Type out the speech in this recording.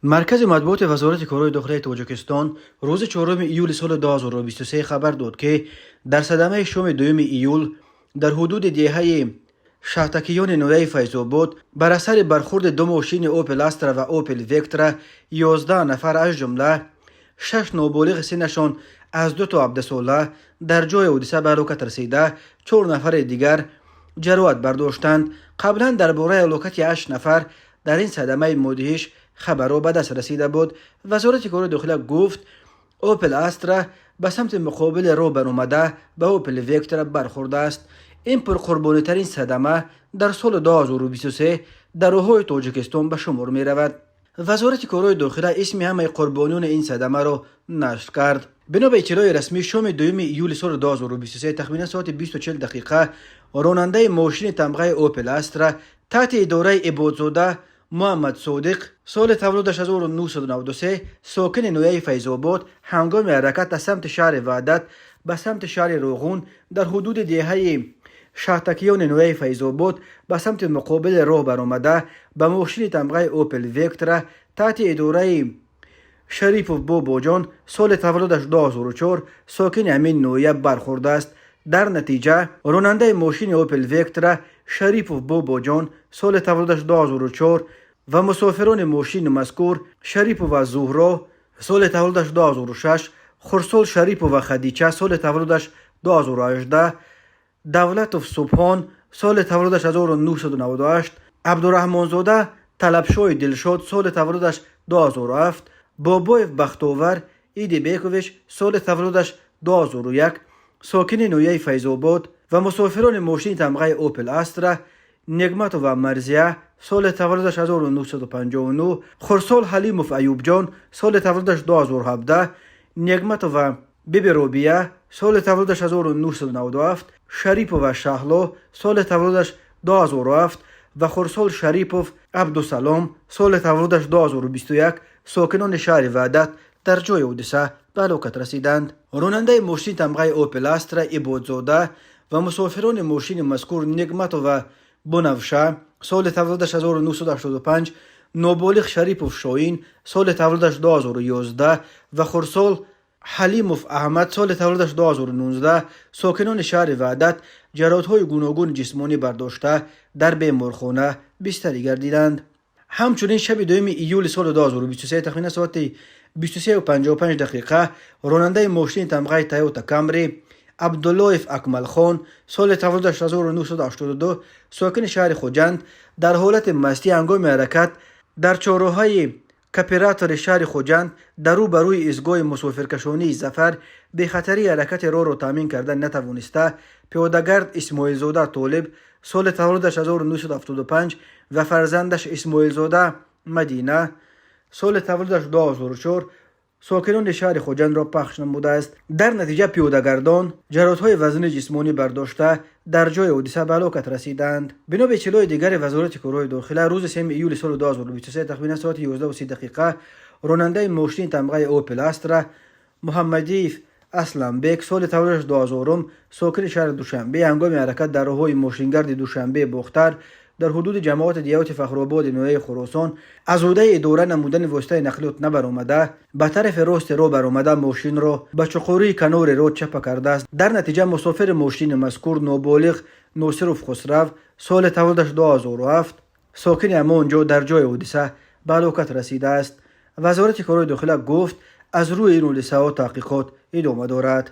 مرکز مطبوعات وزارت کارهای داخلی تاجیکستان روز 4 ایول سال 2023 خبر داد که در صدمه شام 2 ایول در حدود دهه شهتکیان نویه فیض‌آباد بر اثر برخورد دو ماشین اوپل استرا و اوپل وکترا 11 نفر از جمله 6 نابالغ سنشان از 2 تا 17 ساله در جای حادثه به هلاکت رسیده، 4 نفر دیگر جراحت برداشتند. قبلا درباره هلاکت 8 نفر در این صدمه مدهش خبرها به دست رسیده بود. وزارت کارهای داخلی گفت اوپل استرا به سمت مقابل رو برآمده به اوپل وکترا برخورده است. این پرقربانی ترین صدمه در سال 2023 در راههای تاجیکستان به شمار می رود. وزارت کارهای داخلی اسم همه قربانیان این صدمه را نشر کرد. بنا به اطلاع رسمی شام 2 ایول سال 2023 تقریبا ساعت 20:40 دقیقه راننده ماشین تمغه اوپل استرا تحت اداره عبادزاده محمد صادق سال تولدش 1993 ساکن نویه فیض‌آباد هنگام حرکت از سمت شهر وحدت به سمت شهر روغون در حدود دهه شهتکیان نویه فیض‌آباد به سمت مقابل راه برآمده به ماشین تمغه اوپل وکترا تحت اداره شریف باباجان سال تولدش 2004 ساکن همین نویه برخورده است. در نتیجه راننده ماشین اوپل وکترا شریف باباجان سال تولدش 2004 و مسافران ماشین مذکور شریف و زهرا سال تولدش 2006، خرسال شریف و خدیجه سال تولدش 2018، دولت و سبحان سال تولدش 1998، عبدالرحمن زاده طلبشوی دلشاد سال تولدش 2007، بابایف بختاور ایدی بیکویش سال تولدش 2001 ساکن نویه فیض‌آباد و مسافران ماشین تمغه اوپل استرا نگمت و مرزیه سال تولدش 1959، خرسال حلیموف ایوب جان سال تولدش 2017، نگمت و بیبی روبیه سال تولدش 1997، شریف و شهلا سال تولدش 2007 و خرسال شریفوف عبدالسلام سال تولدش 2021 ساکنان شهر وحدت در جای حادثه به هلاکت رسیدند. راننده ماشین تمغه اوپل استرا عبادزاده و مسافران ماشین مذکور نگمت و بنفشه سال تولدش 1985، نابالغ شریفوف شاهین سال تولدش 2011 و خرسال حلیموف احمد سال تولدش 2019 ساکنان شهر وحدت جراحت‌های گوناگون جسمانی برداشته در بیمارخانه بستری گردیدند. همچنین شب 2 ایول سال 2023 تقریبا ساعت 23:55 دقیقه راننده ماشین تمغه تویوتا کامری عبداللهف اکمل خان سال تولدش 1982 ساکن شهر خوجند در حالت مستی هنگام حرکت در چهارراه‌های کاپیراتور شهر خوجند در روبروی ایستگاه مسافرکشانی ظفر به خطری حرکت راه را تامین کردن نتوانسته پیاده‌گرد اسماعیل زاده طالب سال تولدش 1975 و فرزندش اسماعیل زاده مدینه سال تولدش 2004 ساکنان شهر خوجند را پخش نموده است. در نتیجه پیاده‌گردان جراحت‌های وزن جسمانی برداشته در جای حادثه به هلاکت رسیدند. بنا به اطلاع دیگر وزارت کارهای داخلی روز 3 ایول سال 2023 تقریبا ساعت 11:30 دقیقه راننده ماشین تمغه اوپل استرا محمدیف اسلم بیک سال تولدش 2000 ساکن شهر دوشنبه هنگام حرکت در راههای ماشینگرد دوشنبه باختر در حدود جماعت دیوت فخرآباد نویه خراسان از عهده اداره نمودن واسطه نقلیات نبرآمده به طرف راست راه برآمده ماشین را به چقوری کنار راه چپ کرده است. در نتیجه مسافر ماشین مذکور نابالغ ناصرف خسرو سال تولدش 2007 ساکن همانجا در جای حادثه به هلاکت رسیده است. وزارت کارهای داخلی گفت از روی این حادثه تحقیقات ادامه دارد.